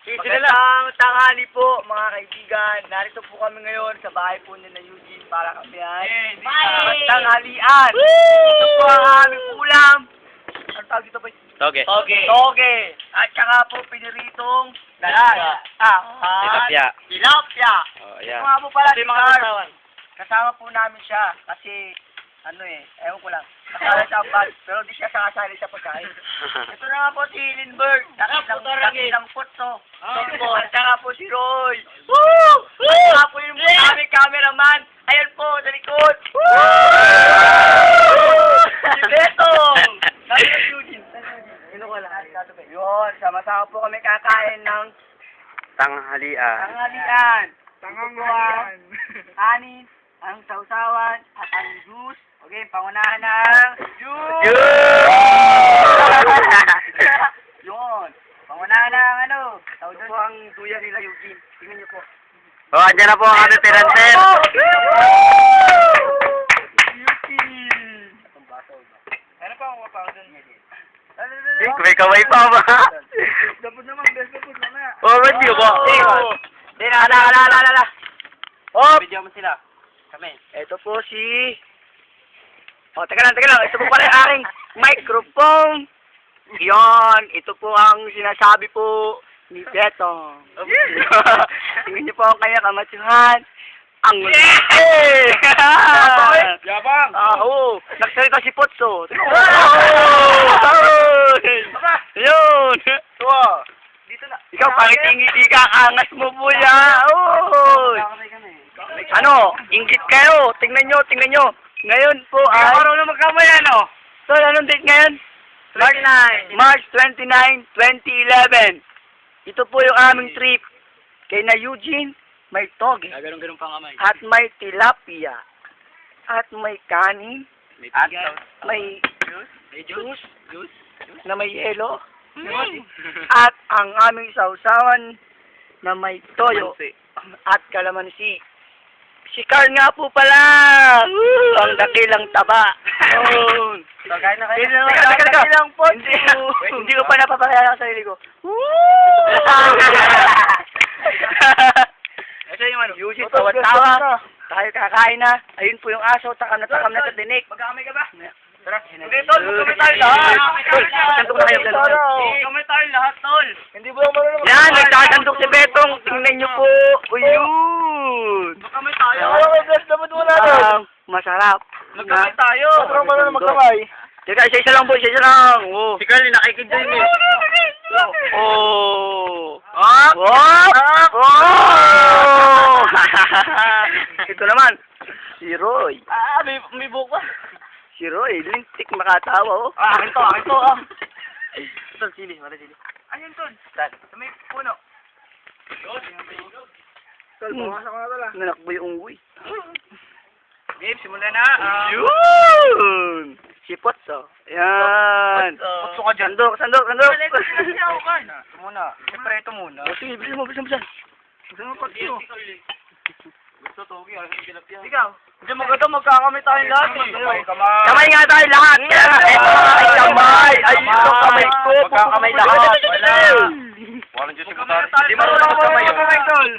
Magandang tanghali po mga kaibigan. Narito po kami ngayon sa bahay po ni Eugene para kami ay tanghalian. Ito po ang aming ulam. Ang tawag dito po? Toge. Toge. At saka po piniritong dalag. Tilapia. Tilapia. Oh, yeah. Mga po pala si Mga Carl. Kasama po namin siya kasi ewan ko lang. Kasali sa bag, pero di siya kasali sa pagkain. Ito na nga po si Lindbergh. Nakitang putso. At saka po si Roy. Woo! At saka po yung aming cameraman. Ayan po, sa likod. Si Betong. Sabi ko si Eugene. Yun, sama-sama po kami kakain ng Tanghalian. tanghalian. Anin, ang sausawan, at ang juice. Okay, pangunahan ng juice! Yun. Pangunahan ng tawag doon po ang tuya nila Eugene. Tingnan niyo po. Oh, andyan na po ang aming pirantel. Eugene! Ano pa ang mapang doon? May kamay pa ba? Dapat naman, best dapat mamaya. Oh, review po. Ala. Oh! Video mo sila. Kami. Ito po si... teka lang. Ito po pala yung aking microphone. Yon, ito po ang sinasabi po ni Betong. Tingnan niyo po ang kanya kamatsyahan. Ang Yabang! Oo. Nagsalita si Potso. Yun. Dito na. Ikaw, pangiti-ngiti ka. Angas mo po yan. Inggit kayo. Tingnan nyo. Ngayon po ay... na magkamay So, anong date ngayon? March 29, 2011. Ito po yung aming trip. Kay na Eugene, may toge. Ganun pang kamay. At may tilapia. At may kanin. At May juice. na may yelo. At ang aming sausawan na may toyo. At kalamansi. Si Carl nga po pala. Ang dakilang taba. Kakain na kayo. Dakilang po. Hindi ko pa napapakaya sa sarili ko. Ito yung Yusi, tawa-tawa. Tayo kakain na. Ayun po yung aso. Takam na sa dinig. Magkamay ka ba? Tara. Okay, tol. Magkamay tayo lahat. Sandok na kayo. Magkamay tayo lahat, tol. Hindi mo marunong. Yan, nagkasandok si Betong. Tingnan nyo po. Uyun. Magkamay tayo. Masarap. Magkamay tayo. magkamay. Teka, isa-isa lang po. Isa-isa lang. Si Carl, nakikid din eh. Oh. Oh! Ito naman. Si Roy. May buhok pa. Si Roy. Lintik makatawa. Akin to. Tol, sili. Ayun, tol. Sa may puno. Tol, pumasok na tala. Nanakbo yung unggoy. Game, simulan na. Yun! Si Potso. Yan. Potso ka dyan. Sandok. Ito muna. Siyempre, ito muna. Sige, bilis mo. Gusto mo Potso. Gusto, Togi. Tilapia. Ikaw. Hindi magkakamay tayo lahat eh. Kamay nga tayo lahat. Ito ay kamay. Ay, ito kamay ko. Magkakamay lahat. Wala. Walang Diyos yung kutar. Hindi marunong magkamay. tol.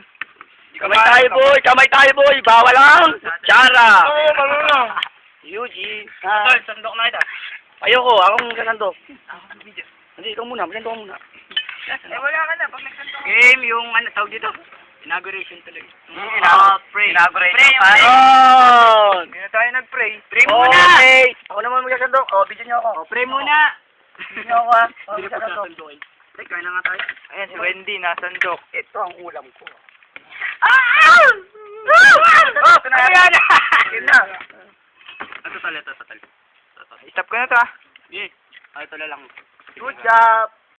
Kamay tayo, boy. Bawal lang. Chara. Marunong. Eugene. Tol, sandok na kita. Ayoko. Akong sasandok. Hindi, ikaw muna. Masandok ka muna. Wala ka na. Pag nagsandok. Game, yung tawag dito. Inauguration tuloy. Pray. Inauguration. Hindi na tayo nag-pray. Pray muna. Okay. Ako naman magsasandok. Video niyo ako. Pray muna. Video niyo ako ha. Hindi na Magsasandok. sasandokin. Kaya na nga tayo. Ayan, si Wendy, nasandok. Ito ang ulam ko. Ito na yan. Yun na. Ito tal. Stop ko na to ha. Ito lang. Good job.